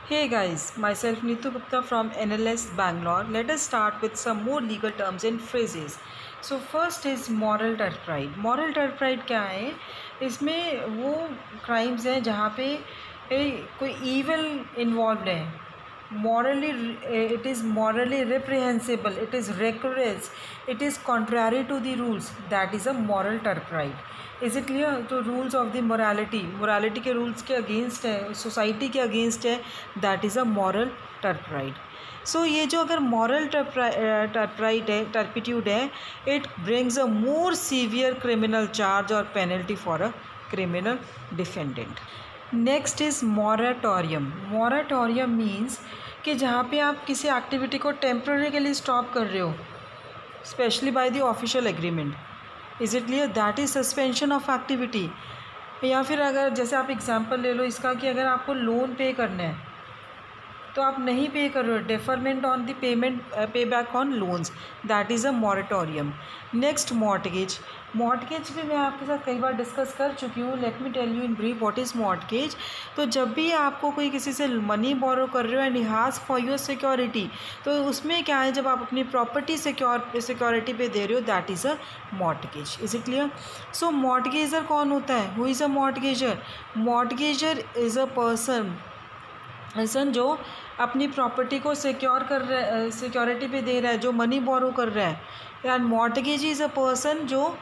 Hey guys, myself Neetu Gupta from NLS Bangalore. Let us start with some more legal terms and phrases. So first is moral turpitude. Moral turpitude क्या है? इसमें वो crimes हैं जहाँ पे कोई evil involved है. Morally, it is morally reprehensible. It is reckless. It is contrary to the rules. That is a moral turpitude. Is it clear? तो रूल्स ऑफ द मोरालिटी के रूल्स के अगेंस्ट है, society के against है, that is a moral turpitude. So ये जो अगर moral turpitude है, it brings a more severe criminal charge और penalty for a criminal defendant. Next is moratorium. Moratorium means कि जहाँ पे आप किसी एक्टिविटी को टेम्पररी के लिए स्टॉप कर रहे हो, specially by the official agreement. Is it clear? That is suspension of activity. या फिर अगर जैसे आप एग्जांपल ले लो इसका कि अगर आपको लोन पे करना है तो आप नहीं पे कर रहे हो, डेफरमेंट ऑन द पेमेंट, पे back on loans, that is a moratorium. Next mortgage. Mortgage भी मैं आपके साथ कई बार डिस्कस कर चुकी हूँ. Let me tell you in brief what is mortgage. तो जब भी आपको कोई किसी से मनी बोरो कर रहे हो and he has for your security, तो उसमें क्या है, जब आप अपनी प्रॉपर्टी सिक्योरिटी पे दे रहे हो, that is a mortgage. Is it clear? So mortgager कौन होता है? Who is a mortgager? Mortgager is a person जो अपनी प्रॉपर्टी को सिक्योर कर रहा है, सिक्योरिटी पे दे रहा है, जो मनी बोरो कर रहा है. And mortgage is a person जो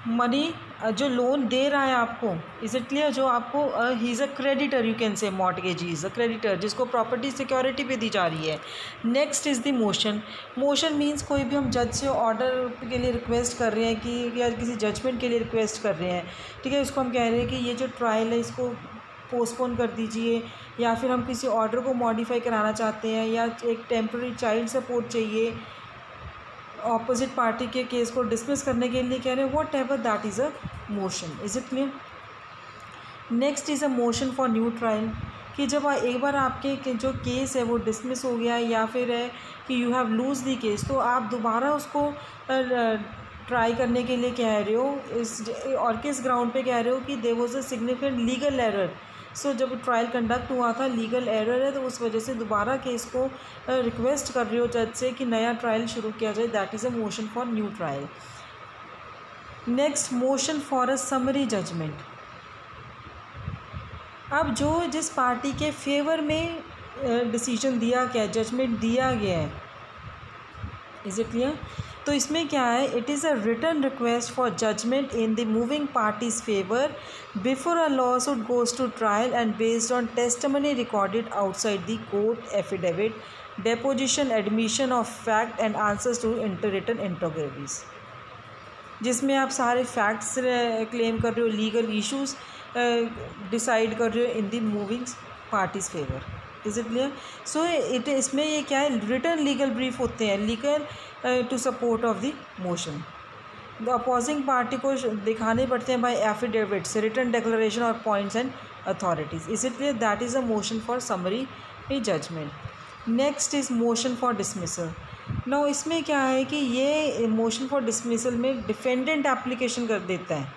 मनी, जो लोन दे रहा है आपको. Is it clear? जो आपको he is a creditor, you can say mortgage is a creditor, जिसको प्रॉपर्टी सिक्योरिटी पे दी जा रही है. Next is the motion. Motion means कोई भी हम जज से ऑर्डर के लिए रिक्वेस्ट कर रहे हैं कि या किसी जजमेंट के लिए रिक्वेस्ट कर रहे हैं, ठीक है, उसको हम कह रहे हैं कि ये जो ट्रायल है इसको पोस्टपोन कर दीजिए, या फिर हम किसी ऑर्डर को मॉडिफाई कराना चाहते हैं, या एक टेम्प्रेरी चाइल्ड सपोर्ट चाहिए ऑपोजिट पार्टी के केस को डिसमिस करने के लिए कह रहे हैं, what ever, that is a motion. Is it clear? Next is a motion for new trial. कि जब एक बार आपके जो केस है वो डिसमिस हो गया, या फिर है कि you have lose the case, तो आप दोबारा उसको ट्राई करने के लिए कह रहे हो. इस और किस ग्राउंड पे कह रहे हो कि there was a significant legal error. So जब ट्रायल कंडक्ट हुआ था, लीगल एरर है, तो उस वजह से दोबारा केस को रिक्वेस्ट कर रहे हो जज से कि नया ट्रायल शुरू किया जाए, that is a motion for new trial. Next, motion for a summary judgment. अब जो जिस पार्टी के फेवर में डिसीजन दिया गया है, जजमेंट दिया गया है, इज़ इट क्लियर? तो इसमें क्या है, it is a written request for judgment in the moving parties favour before a lawsuit goes to trial and based on testimony recorded outside the court, affidavit, deposition, admission of fact and answers to written interrogatories, जिसमें आप सारे facts claim कर रहे हो, legal issues decide कर रहे हो in the moving parties favour. Is it clear? So it इसमें ये क्या है, रिटर्न लीगल ब्रीफ होते हैं, legal to support of the motion. The opposing party को दिखाने पड़ते हैं बाय एफिडेविट्स, रिटर्न डिक्लेरेशन और points and authorities. Is it clear? That is a motion for summary judgment. Next is motion for dismissal. Now इसमें क्या है कि ये मोशन फॉर डिसमिसल में डिफेंडेंट एप्लीकेशन कर देता है,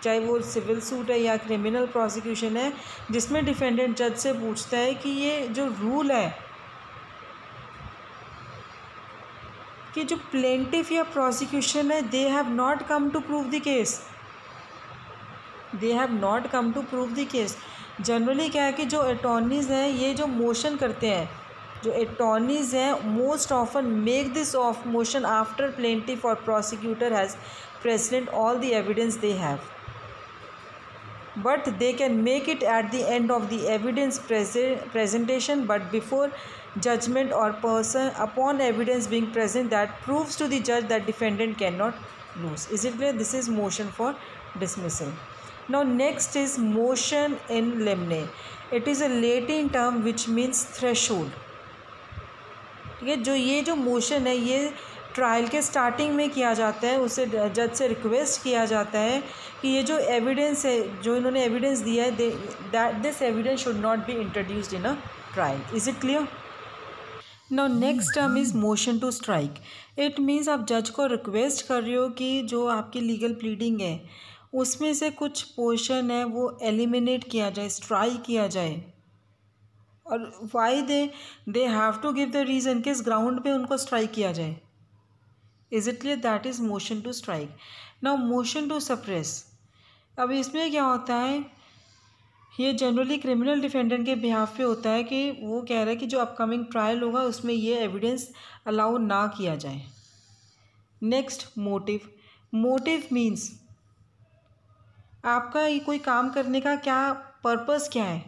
चाहे वो सिविल सूट है या क्रिमिनल प्रोसिक्यूशन है, जिसमें डिफेंडेंट जज से पूछता है कि ये जो रूल है कि जो प्लेंटिफ या प्रोसिक्यूशन है, they have not come to prove the case, they have not come to prove the case. Generally क्या है कि जो अटॉर्नीज़ हैं, ये जो मोशन करते हैं, जो अटॉर्नीज़ हैं, most often make this of motion after plaintiff और prosecutor has present all the evidence they have, but they can make it at the end of the evidence presentation, but before judgment or person upon evidence being present that proves to the judge that defendant cannot lose. Is it clear? This is motion for dismissal. Now next is motion in limine. It is a Latin term which means threshold. ठीक है, जो ये जो motion है, ये trial के starting में किया जाता है. उसे जज से रिक्वेस्ट किया जाता है कि ये जो एविडेंस है, जो इन्होंने एविडेंस दिया है, that this evidence should not be introduced in a trial. Is it clear? Now next term is motion to strike. It means आप जज को रिक्वेस्ट कर रहे हो कि जो आपकी लीगल प्लीडिंग है उसमें से कुछ पोर्शन है वो एलिमिनेट किया जाए, स्ट्राइक किया जाए. और why they have to give the reason किस ग्राउंड पे उनको स्ट्राइक किया जाए. Is it clear? That is motion to strike. Now motion to suppress. अब इसमें क्या होता है, ये जनरली क्रिमिनल डिफेंडेंट के बिहाफ पे होता है कि वो कह रहा है कि जो अपकमिंग ट्रायल होगा उसमें ये एविडेंस अलाउ ना किया जाए. Next, motive. मोटिव मीन्स आपका ये कोई काम करने का क्या पर्पस क्या है.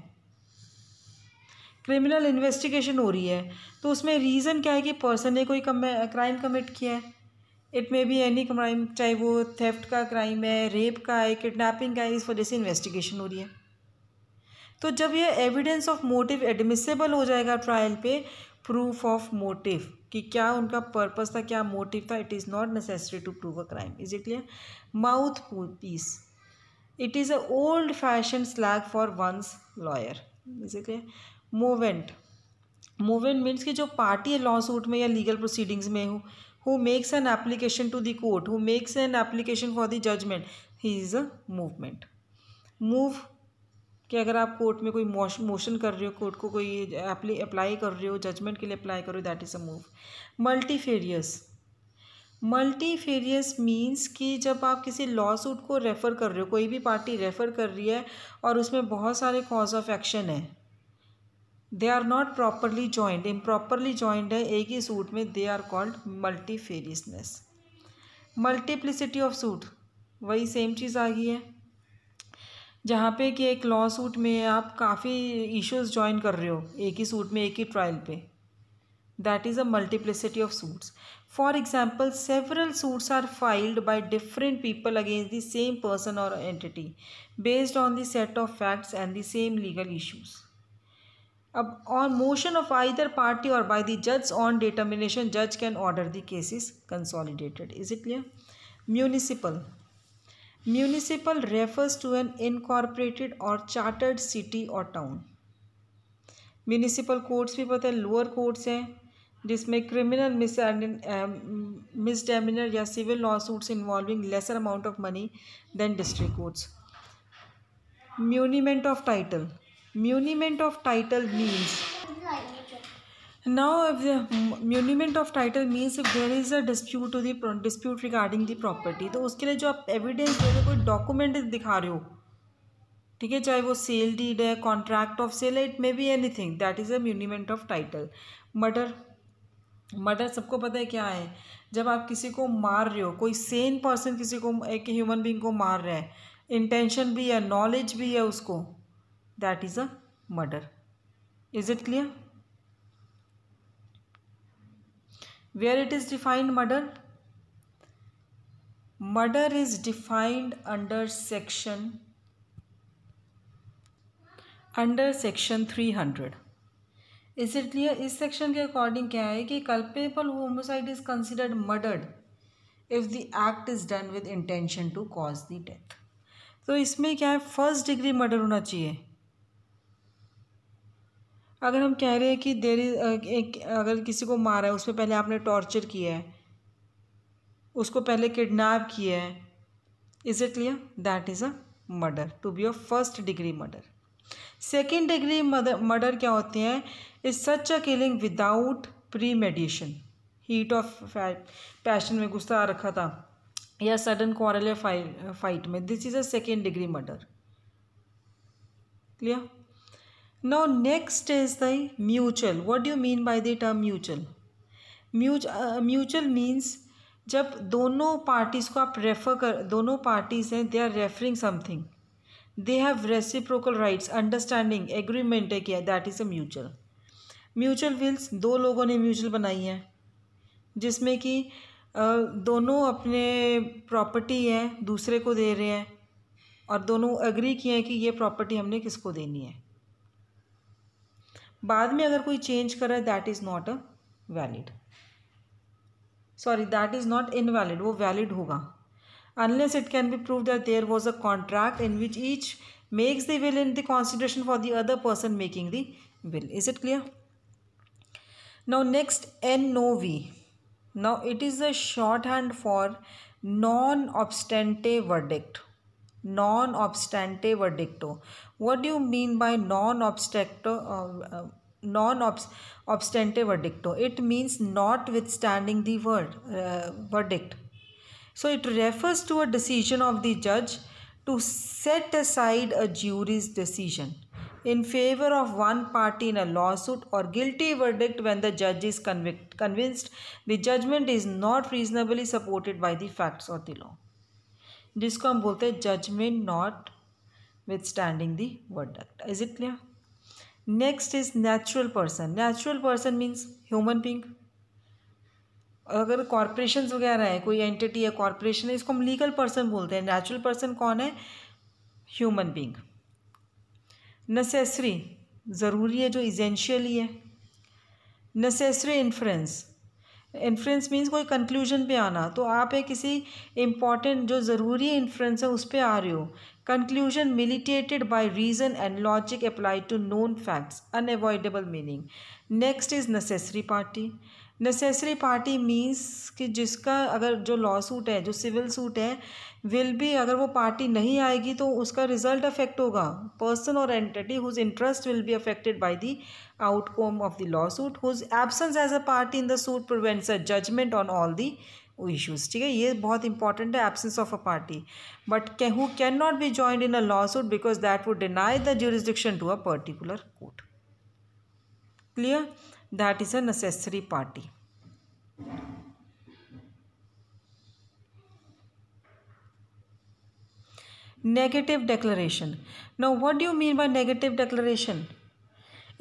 क्रिमिनल इन्वेस्टिगेशन हो रही है तो उसमें रीज़न क्या है कि पर्सन ने कोई क्राइम कमिट किया है. It may be any crime, चाहे वो थेफ्ट का क्राइम है, रेप का है, किडनैपिंग का है, इस वजह से इन्वेस्टिगेशन हो रही है. तो जब ये एविडेंस ऑफ मोटिव एडमिसेबल हो जाएगा ट्रायल पे, प्रूफ ऑफ मोटिव कि क्या उनका पर्पस था, क्या मोटिव था, it is not necessary to prove a crime. Is it clear? Mouthpiece. It is a old fashion slang for one's lawyer. Is it clear? Movant. Movant means कि जो party है law suit में या legal proceedings में हो, who makes an application to the court, who makes an application for the judgment, he is a movement. Move कि अगर आप कोर्ट में कोई मोशन कर रहे हो, कोर्ट को कोई अप्लाई कर रहे हो, जजमेंट के लिए अप्लाई कर रहे हो, that is a move. Multifarious. Multifarious means कि जब आप किसी लॉ सूट को रेफ़र कर रहे हो, कोई भी पार्टी रेफ़र कर रही है और उसमें बहुत सारे कॉज ऑफ एक्शन है, they are not properly joined, improperly joined है एक ही सूट में, they are called multifariousness. Multiplicity of suit, वही सेम चीज़ आ गई है जहाँ पे कि एक लॉ सूट में आप काफ़ी इश्यूज जॉइन कर रहे हो एक ही सूट में, एक ही ट्रायल पे, that is a multiplicity of suits. For example, several suits are filed by different people against the same person और entity based on the set of facts and the same legal issues. अब on motion of either party or by the judge on determination, judge can order the cases consolidated. Is it clear? Municipal. Municipal refers to an incorporated or chartered city or town. Municipal courts भी पता है lower courts हैं जिसमें criminal misdemeanour या civil law suits involving lesser amount of money than district courts. Muniment of title. Muniment of title means, now if the muniment of title means if there is a dispute regarding the property, तो उसके लिए जो आप evidence दे रहे हो, कोई document दिखा रहे हो, ठीक है, चाहे वो सेल डीड है, कॉन्ट्रैक्ट ऑफ सेल है, it may be anything, that is a muniment of title. Murder. Murder सबको पता है क्या है, जब आप किसी को मार रहे हो, कोई सेन पर्सन किसी को, एक ह्यूमन बीइंग को मार रहा है, इंटेंशन भी है, नॉलेज भी है उसको, that is a murder. Is it clear? Where it is defined murder? Murder is defined under section 300. Is it clear? इस सेक्शन के अकॉर्डिंग क्या है कि culpable homicide is considered murdered if the act is done with intention to cause the death. तो इसमें क्या है, first degree murder होना चाहिए. अगर हम कह रहे हैं कि देर इज अगर किसी को मारा है, उसमें पहले आपने टॉर्चर किया है, उसको पहले किडनैप किया है, is it clear? That is a murder, to be a first degree murder. Second degree murder क्या होते हैं? Is such a killing without premeditation, heat of passion में गुस्सा आ रखा था या सडन क्वारल या फाइट में, this is a second degree murder. Clear? Now next is the mutual. What do you mean by the term mutual? Mutual means जब दोनों पार्टीज़ को आप रेफ़र कर, दोनों पार्टीज़ हैं, they are referring something, they have reciprocal rights, understanding, agreement है किया, that is a mutual. Mutual wills दो लोगों ने म्यूचुअल बनाई है जिसमें कि दोनों अपने प्रॉपर्टी है दूसरे को दे रहे हैं और दोनों एग्री किए हैं कि ये प्रॉपर्टी हमने किसको देनी है. बाद में अगर कोई चेंज करे, that is not a valid, sorry that is not invalid, वो वैलिड होगा unless it can be prove that there was a contract in which each makes the will in the consideration for the other person making the will. Is it clear? Now next, NOV. Now it is a short hand for non obstante verdict. Non obstante verdicto. What do you mean by non obstante non-obstante verdicto. It means notwithstanding the verdict. So it refers to a decision of the judge to set aside a jury's decision in favor of one party in a lawsuit or guilty verdict when the judge is convinced the judgment is not reasonably supported by the facts or the law, जिसको हम बोलते हैं judgment not withstanding the verdict. Is it clear? Next is natural person. Natural person means human being. अगर corporation वगैरह है, कोई entity है, corporation है, इसको हम लीगल पर्सन बोलते हैं. नेचुरल पर्सन कौन है? Human being. नेसेसरी ज़रूरी है, जो इसेंशियली है. Necessary inference. इन्फ्रेंस मीन्स कोई कंक्लूजन पे आना. तो आप है किसी इम्पॉर्टेंट जो ज़रूरी इन्फ्रेंस है उस पर आ रहे हो. Conclusion militated by reason and logic applied to known facts, unavoidable meaning. Next is necessary party. Necessary party means कि जिसका अगर जो लॉ सूट है, जो सिविल सूट है, विल बी, अगर वो पार्टी नहीं आएगी तो उसका रिजल्ट अफेक्ट होगा. पर्सन और entity whose interest will be affected by the outcome of the law suit, whose absence as a party in the suit prevents a judgment on all the issues. ठीक है, ये बहुत important है, absence of a party. But who can not be joined in a law suit because that would deny the jurisdiction to a particular court. Clear? That is a necessary party. Negative declaration. Now what do you mean by negative declaration?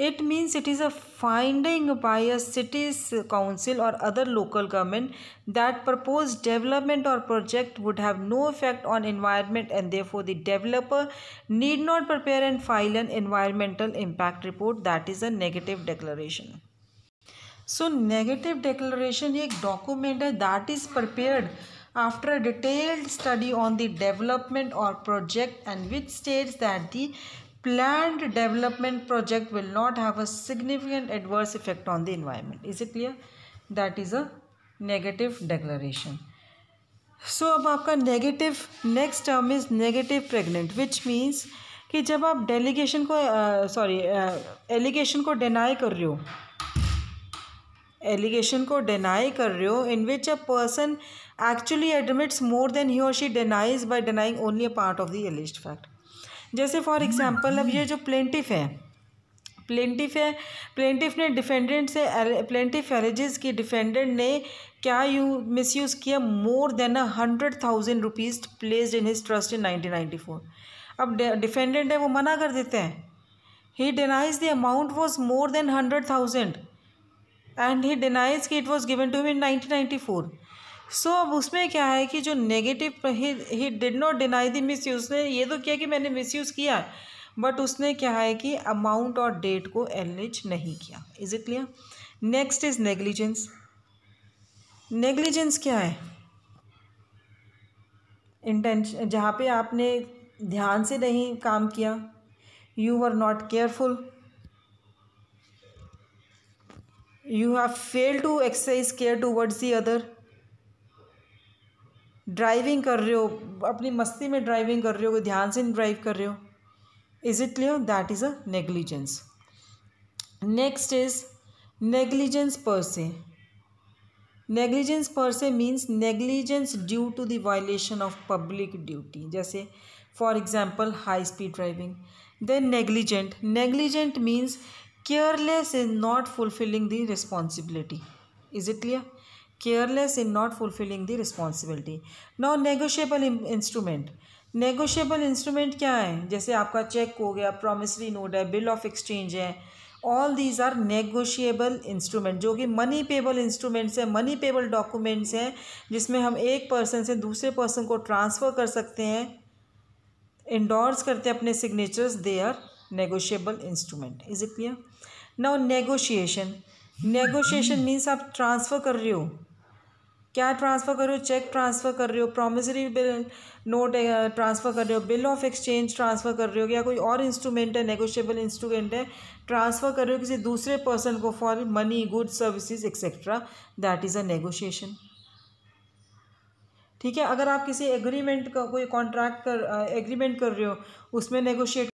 It means it is a finding by a city's council or other local government that proposed development or project would have no effect on environment and therefore the developer need not prepare and file an environmental impact report. That is a negative declaration. So negative declaration एक document है that is prepared after a detailed study on the development or project and which states that the planned development project will not have a significant adverse effect on the environment. Is it clear? That is a negative declaration. So अब आपका negative next term is negative pregnant, which means कि जब आप delegation को allegation को deny कर रहे हो, एलिगेशन को डिनाई कर रहे हो, in which a person actually admits more than he और she denies by denying only a part of the alleged fact. जैसे फॉर एग्जांपल अब ये जो प्लेंटिफ है, प्लेंटिफ ने डिफेंडेंट से, प्लेंटिफ एलिजेस कि डिफेंडेंट ने क्या मिसयूज़ किया more than 100,000 rupees placed in his trust in 1994. अब डिफेंडेंट है वो मना कर देते हैं, he denies the amount was more than 100,000 and he denies कि it was given to him in 1994. So अब उसमें क्या है कि जो negative, he did not deny the misuse, उसने ये तो किया कि मैंने मिस यूज़ किया, बट उसने क्या है कि अमाउंट और डेट को एलिज नहीं किया. Is it clear? Next is negligence. Negligence क्या है? इंटेंशन, जहाँ पे आपने ध्यान से नहीं काम किया, you were not careful, you have failed to exercise care towards the other. Driving कर रहे हो, अपनी मस्ती में ड्राइविंग कर रहे हो, ध्यान से ड्राइव कर रहे हो. Is it clear? That is a negligence. Next is negligence per se. Negligence per se means negligence due to the violation of public duty. जैसे for example high speed driving. Then negligent means careless in not fulfilling the responsibility. Is it clear? Careless in not fulfilling the responsibility. Now negotiable instrument. negotiable instrument क्या है? जैसे आपका check हो गया, promissory note है, bill of exchange है, all these are negotiable instrument, जो कि money payable instruments है, money payable documents हैं, जिसमें हम एक पर्सन से दूसरे पर्सन को ट्रांसफ़र कर सकते हैं, इंडोर्स करते हैं अपने signatures. They are negotiable instrument. Is it clear? Now negotiation. negotiation means आप ट्रांसफ़र कर रहे हो. क्या ट्रांसफ़र कर रहे हो? चेक ट्रांसफ़र कर रहे हो, प्रॉमिसरी बिल नोट ट्रांसफ़र कर रहे हो, बिल ऑफ एक्सचेंज ट्रांसफ़र कर रहे हो, या कोई और इंस्ट्रूमेंट है, नेगोशिएबल इंस्ट्रूमेंट है, ट्रांसफ़र कर रहे हो किसी दूसरे पर्सन को for money, goods, services etcetera. That is a negotiation. ठीक है, अगर आप किसी एग्रीमेंट का कोई कॉन्ट्रैक्ट एग्रीमेंट कर रहे हो, उसमें नेगोशिएट